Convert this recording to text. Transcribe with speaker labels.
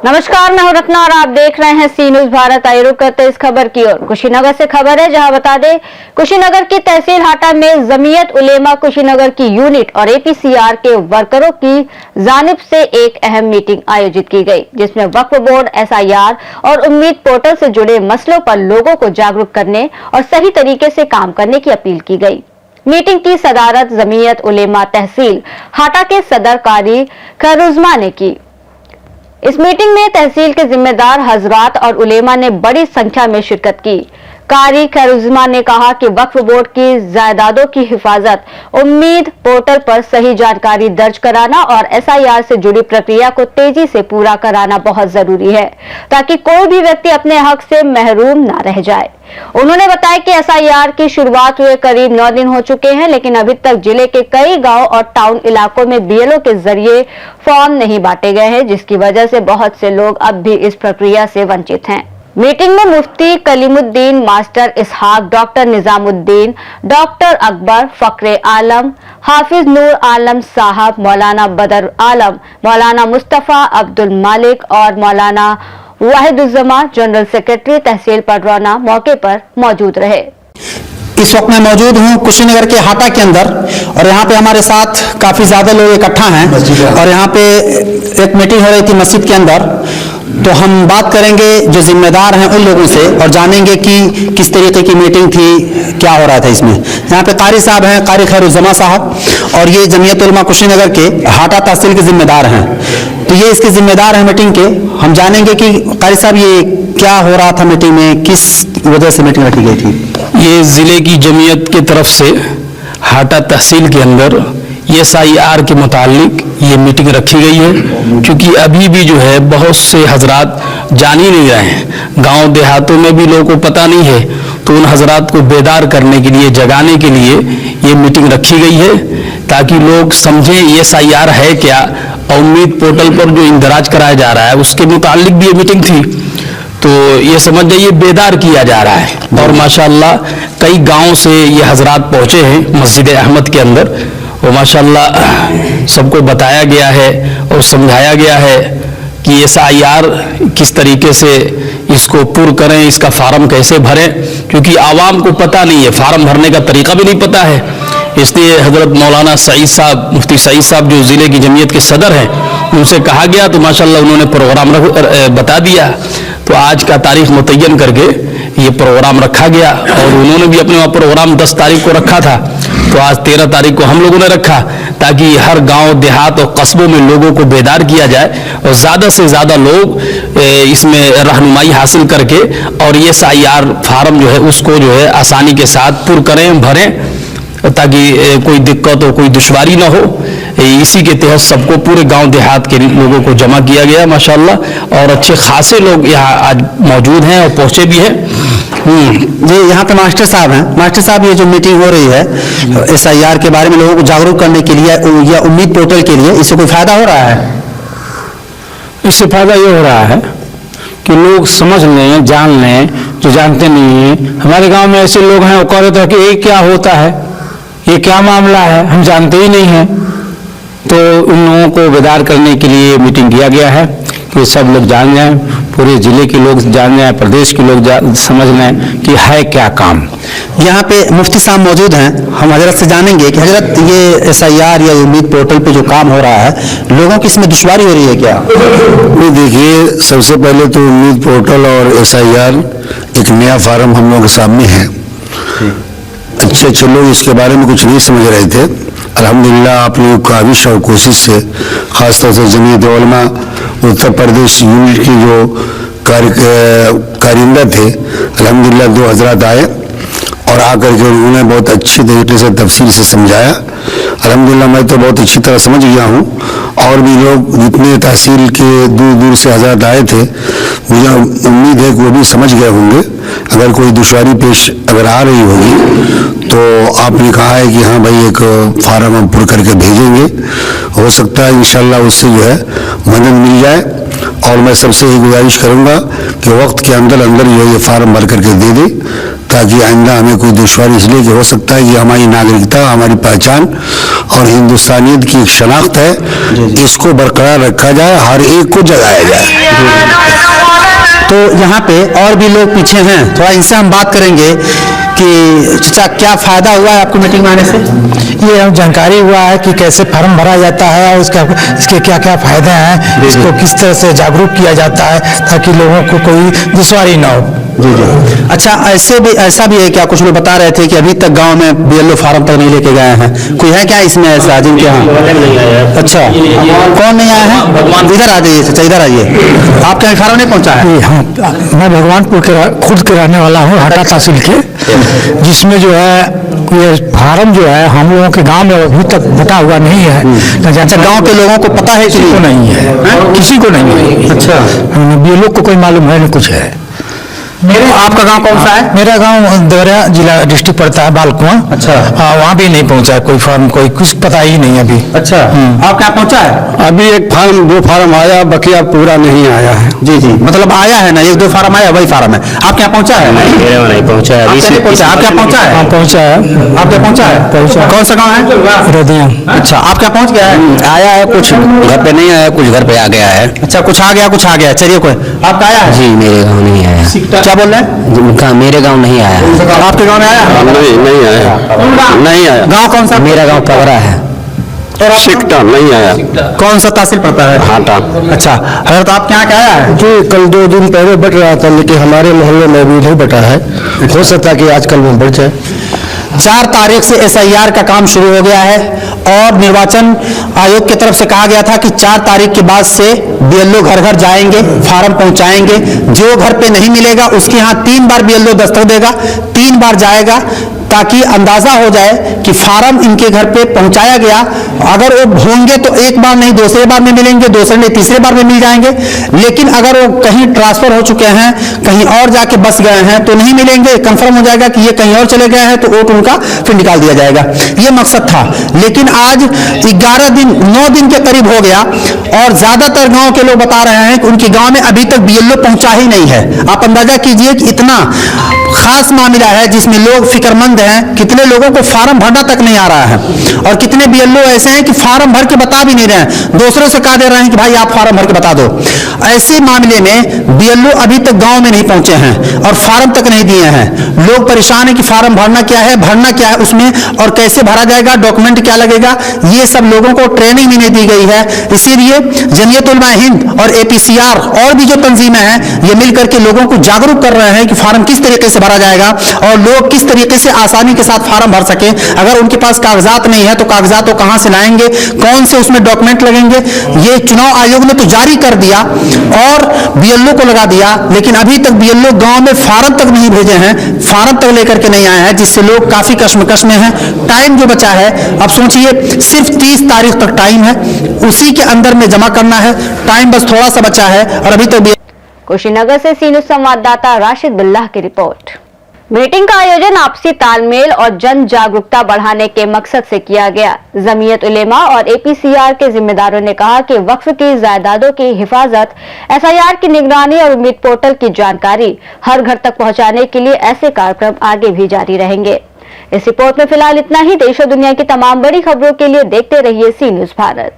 Speaker 1: नमस्कार, मैं हूं रत्ना और आप देख रहे हैं सी न्यूज भारत। आइए रुक करते इस खबर की ओर। कुशीनगर से खबर है, जहां बता दें कुशीनगर की तहसील हाटा में जमीयत उलेमा कुशीनगर की यूनिट और एपीसीआर के वर्करों की जानिब से एक अहम मीटिंग आयोजित की गई, जिसमें वक्फ बोर्ड, एसआईआर और उम्मीद पोर्टल से जुड़े मसलों पर लोगों को जागरूक करने और सही तरीके से काम करने की अपील की गई। मीटिंग की सदारत जमीयत उलेमा तहसील हाटा के सदर कारी खैरुज्मा ने की। इस मीटिंग में तहसील के जिम्मेदार हजरात और उलेमा ने बड़ी संख्या में शिरकत की। कारी खैरुज्मा ने कहा कि वक्फ बोर्ड की जायदादों की हिफाजत, उम्मीद पोर्टल पर सही जानकारी दर्ज कराना और एसआईआर से जुड़ी प्रक्रिया को तेजी से पूरा कराना बहुत जरूरी है, ताकि कोई भी व्यक्ति अपने हक से महरूम न रह जाए। उन्होंने बताया कि एसआईआर की शुरुआत हुए करीब 9 दिन हो चुके हैं, लेकिन अभी तक जिले के कई गांव और टाउन इलाकों में बीएलओ के जरिए फॉर्म नहीं बांटे गए हैं, जिसकी वजह से बहुत से लोग अब भी इस प्रक्रिया से वंचित हैं। मीटिंग में मुफ्ती कलीमुद्दीन, मास्टर इसहाक, डॉक्टर निजामुद्दीन, डॉक्टर अकबर, फकरे आलम, हाफिज नूर आलम साहब, मौलाना बदर आलम, मौलाना मुस्तफा अब्दुल मालिक और मौलाना वाहिदुज्जमा जनरल सेक्रेटरी तहसील पडरौना मौके पर मौजूद रहे।
Speaker 2: इस वक्त मैं मौजूद हूं कुशीनगर के हाटा के अंदर और यहाँ पे हमारे साथ काफी ज्यादा लोग इकट्ठा हैं और यहाँ पे एक मीटिंग हो रही थी मस्जिद के अंदर। तो हम बात करेंगे जो जिम्मेदार हैं उन लोगों से और जानेंगे कि किस तरीके की मीटिंग थी, क्या हो रहा था इसमें। यहाँ पे कारी साहब हैं, कारी खैरुज्जमा साहब, और ये जमीयत उलमा कुशीनगर के हाटा तहसील के जिम्मेदार हैं। तो ये इसके जिम्मेदार हैं मीटिंग के। हम जानेंगे कि कारी साहब ये क्या हो रहा था मीटिंग में, किस वजह से मीटिंग रखी गई थी।
Speaker 3: ये जिले की जमीयत की तरफ से हाटा तहसील के अंदर एसआईआर के मुतालिक ये मीटिंग रखी गई है, क्योंकि अभी भी जो है बहुत से हजरात जान ही नहीं रहे हैं। गांव देहातों में भी लोगों को पता नहीं है, तो उन हजरात को बेदार करने के लिए, जगाने के लिए ये मीटिंग रखी गई है, ताकि लोग समझें एसआईआर है क्या और उम्मीद पोर्टल पर जो इंदराज कराया जा रहा है उसके मुतालिक भी ये मीटिंग थी। तो ये समझ जाइए बेदार किया जा रहा है। और माशाअल्लाह कई गांव से ये हजरात पहुंचे हैं मस्जिद अहमद के अंदर, और माशाअल्लाह सबको बताया गया है और समझाया गया है कि एसआईआर किस तरीके से इसको पूर्ण करें, इसका फार्म कैसे भरें, क्योंकि आवाम को पता नहीं है, फार्म भरने का तरीका भी नहीं पता है। इसलिए हजरत मौलाना सईद साहब, मुफ्ती सईद साहब जो ज़िले की जमीयत के सदर हैं, उनसे कहा गया तो माशाअल्लाह उन्होंने प्रोग्राम बता दिया। तो आज का तारीख मुतय्यन करके ये प्रोग्राम रखा गया और उन्होंने भी अपने वहाँ प्रोग्राम 10 तारीख को रखा था, तो आज 13 तारीख को हम लोगों ने रखा, ताकि हर गांव देहात और कस्बों में लोगों को बेदार किया जाए और ज़्यादा से ज़्यादा लोग इसमें रहनुमाई हासिल करके और ये एसआईआर फार्म जो है उसको जो है आसानी के साथ पूर्ण करें, भरें, ताकि कोई दिक्कत हो, कोई दुश्वारी ना हो। इसी के तहत सबको पूरे गांव देहात के लोगों को जमा किया गया माशाल्लाह, और अच्छे खासे लोग यहाँ आज मौजूद हैं और पहुंचे भी हैं।
Speaker 2: जी, यहाँ पे मास्टर साहब हैं। मास्टर साहब, ये जो मीटिंग हो रही है एसआईआर के बारे में लोगों को जागरूक करने के लिए या उम्मीद पोर्टल के लिए, इससे कोई फायदा हो रहा है?
Speaker 4: इससे फायदा ये हो रहा है कि लोग समझ लें, जान लें जो जानते नहीं हैं। हमारे गांव में ऐसे लोग हैं वो कह रहे थे कि ये क्या होता है, ये क्या मामला है, हम जानते ही नहीं हैं। तो उन लोगों को बेदार करने के लिए मीटिंग किया गया है कि सब लोग जान जाएं, पूरे जिले के लोग जान जाएं, प्रदेश के लोग समझ लें कि है क्या काम।
Speaker 2: यहाँ पे मुफ्ती साहब मौजूद हैं, हम हजरत से जानेंगे कि हजरत ये एसआईआर या उम्मीद पोर्टल पे जो काम हो रहा है, लोगों की इसमें दुश्वारी हो रही है क्या?
Speaker 5: देखिए, सबसे पहले तो उम्मीद पोर्टल और एसआईआर एक नया फार्म हम लोगों के सामने है। अच्छे लोग इसके बारे में कुछ नहीं समझ रहे थे। अल्हम्दुलिल्लाह आप लोगों की काविश और कोशिश से, खासतौर से जमीयत उलमा उत्तर प्रदेश यूनिट की जो कारिंदा थे, अल्हम्दुलिल्लाह 2 हजरात आए और आकर के उन्होंने बहुत अच्छी तरीके से तफसील से समझाया। अल्हम्दुलिल्लाह मैं तो बहुत अच्छी तरह समझ गया हूँ, और भी लोग जितने तहसील के दूर दूर से हजरात आए थे, मुझे उम्मीद है कि वो भी समझ गए होंगे। अगर कोई दुश्वारी पेश अगर आ रही होगी तो आपने कहा है कि हाँ भाई एक फार्म हम पूरा करके भेजेंगे, हो सकता है इंशाल्लाह उससे जो है मदद मिल जाए। और मैं सबसे ये गुजारिश करूंगा कि वक्त के अंदर अंदर जो ये फार्म भर करके दे दे, ताकि आइंदा हमें कोई दुश्वारी, इसलिए कि हो सकता है ये हमारी नागरिकता, हमारी पहचान और हिंदुस्तानियत की एक शनाख्त है, इसको बरकरार रखा जाए, हर एक को जगाया जाए।
Speaker 2: तो यहाँ पे और भी लोग पीछे हैं, थोड़ा इनसे हम बात करेंगे कि चाचा क्या फायदा हुआ है आपको मीटिंग में आने से?
Speaker 4: ये हम जानकारी हुआ है कि कैसे फार्म भरा जाता है और इसके क्या क्या फायदे हैं, इसको किस तरह से जागरूक किया जाता है ताकि लोगों को कोई दुश्वारी ना हो।
Speaker 2: जी जी। अच्छा, ऐसा भी है क्या, कुछ लोग बता रहे थे कि अभी तक गांव में बीएलओ फार्म तक नहीं लेके गए हैं, कोई है क्या इसमें ऐसा जिनके यहाँ? अच्छा, कौन नहीं आया है? इधर आ जाइए चाचा, इधर आइए। आपके यहाँ फार्म नहीं पहुँचा है?
Speaker 4: हाँ, मैं भगवानपुर के खुद के रहने वाला हूँ, हाटा तहसील के, जिसमें जो है ये फार्म जो है हम लोगों के गांव में अभी तक बटा हुआ नहीं है।
Speaker 2: अच्छा, गांव के लोगों को पता है?
Speaker 4: किसी को नहीं है, किसी को नहीं है।
Speaker 2: अच्छा,
Speaker 4: ये लोग को कोई मालूम है नहीं कुछ है।
Speaker 2: आपका गांव कौन सा है?
Speaker 4: मेरा गांव देवरिया जिला डिस्ट्रिक्ट पड़ता है, बालकुआं।
Speaker 2: अच्छा।
Speaker 4: वहाँ भी नहीं पहुँचा कोई फार्म, कोई कुछ पता ही नहीं अभी।
Speaker 2: अच्छा, आप क्या पहुंचा है?
Speaker 5: अभी एक फार्म, 2 फार्म आया, बकिया पूरा नहीं आया है।
Speaker 2: जी जी, मतलब आया है ना, 1-2 फार्म आया, वही फार्म है। आप क्या पहुंचा है?
Speaker 6: मेरे में नहीं पहुंचा है,
Speaker 2: आप क्या नहीं पहुंचा? आप क्या पहुंचा है?
Speaker 4: हाँ, पहुँचा है।
Speaker 2: आप क्या पहुंचा है?
Speaker 4: पहुंचा।
Speaker 2: कौन सा गांव है?
Speaker 4: रदिया।
Speaker 2: अच्छा, आप क्या पहुंच गया है?
Speaker 6: आया है, कुछ घर पे नहीं आया, कुछ घर पे आ गया है।
Speaker 2: अच्छा, कुछ आ गया, कुछ आ गया, चलिए। कोई आपका आया है?
Speaker 6: जी मेरे गांव नहीं आया।
Speaker 2: क्या बोल रहे हैं?
Speaker 6: मेरे गांव नहीं आया।
Speaker 2: आपके गांव में आया?
Speaker 5: नहीं आया, नहीं आया।
Speaker 2: गांव कौन सा?
Speaker 6: मेरा गांव पगड़ा है।
Speaker 5: सिकटा नहीं आया।
Speaker 2: कौन सा तहसील पड़ता है?
Speaker 5: हाटा।
Speaker 2: अच्छा, हजरत आप क्या आया है?
Speaker 5: जी, कल 2 दिन पहले बट रहा था, लेकिन हमारे मोहल्ले में भी नहीं बटा है। हो सकता है कि आजकल में बढ़ जाए।
Speaker 2: 4 तारीख से SIR का काम शुरू हो गया है और निर्वाचन आयोग की तरफ से कहा गया था कि 4 तारीख के बाद से BLO घर घर जाएंगे, फार्म पहुंचाएंगे। जो घर पे नहीं मिलेगा उसके यहाँ 3 बार BLO दस्तक देगा, 3 बार जाएगा, ताकि अंदाजा हो जाए कि फार्म इनके घर पे पहुंचाया गया। अगर वो होंगे तो एक बार नहीं, दूसरे बार में मिलेंगे, दूसरे नहीं, तीसरे बार में मिल जाएंगे। लेकिन अगर वो कहीं ट्रांसफर हो चुके हैं, कहीं और जाके बस गए हैं तो नहीं मिलेंगे, कंफर्म हो जाएगा कि ये कहीं और चले गए हैं, तो वोट उनका फिर निकाल दिया जाएगा। ये मकसद था। लेकिन आज 11 दिन, 9 दिन के करीब हो गया और ज्यादातर गांव के लोग बता रहे हैं कि उनके गांव में अभी तक BLO पहुंचा ही नहीं है। आप अंदाजा कीजिए कि इतना खास मामला है जिसमें लोग फिक्रमंद हैं। कितने लोगों को फार्म भरना तक नहीं आ रहा है और कितने BLO ऐसे हैं कि फार्म भर के बता भी नहीं रहे हैं, दूसरों से कह दे रहे हैं कि भाई आप फार्म भर के बता दो। ऐसे मामले में BLO अभी तक गांव में नहीं पहुंचे हैं और फार्म तक नहीं दिए हैं। लोग परेशान हैं कि फार्म भरना क्या है, भरना क्या है उसमें, और कैसे भरा जाएगा, डॉक्यूमेंट क्या लगेगा, ये सब लोगों को ट्रेनिंग भी नहीं दी गई है। इसीलिए जमीयत उलमा हिंद और APCR और भी जो तंजीमें हैं, ये मिलकर के लोगों को जागरूक कर रहे हैं कि फार्म किस तरीके से भरा जाएगा और लोग किस तरीके से आसानी के साथ फार्म भर सके। अगर उनके पास कागजात नहीं है तो कागजात वो कहां से लाएंगे, कौन से उसमें डॉक्यूमेंट लगेंगे। ये चुनाव आयोग ने तो जारी कर दिया और BLO को लगा दिया, लेकिन अभी तक BLO गांव में फार्म तक नहीं भेजे हैं, फार्म तक लेकर के नहीं आए हैं, जिससे लोग काफी कश्मकश में हैं। टाइम जो बचा है, अब सोचिए सिर्फ 30 तारीख तक टाइम है, उसी के अंदर में जमा करना है। टाइम बस थोड़ा सा बचा है और अभी तक
Speaker 1: कुशीनगर से सी न्यूज संवाददाता राशिद बिल्लाह की रिपोर्ट। मीटिंग का आयोजन आपसी तालमेल और जन जागरूकता बढ़ाने के मकसद से किया गया। जमीयत उलेमा और APCR के जिम्मेदारों ने कहा कि वक्फ की जायदादों की हिफाजत, SIR की निगरानी और उम्मीद पोर्टल की जानकारी हर घर तक पहुंचाने के लिए ऐसे कार्यक्रम आगे भी जारी रहेंगे। इस रिपोर्ट में फिलहाल इतना ही। देश और दुनिया की तमाम बड़ी खबरों के लिए देखते रहिए सी न्यूज भारत।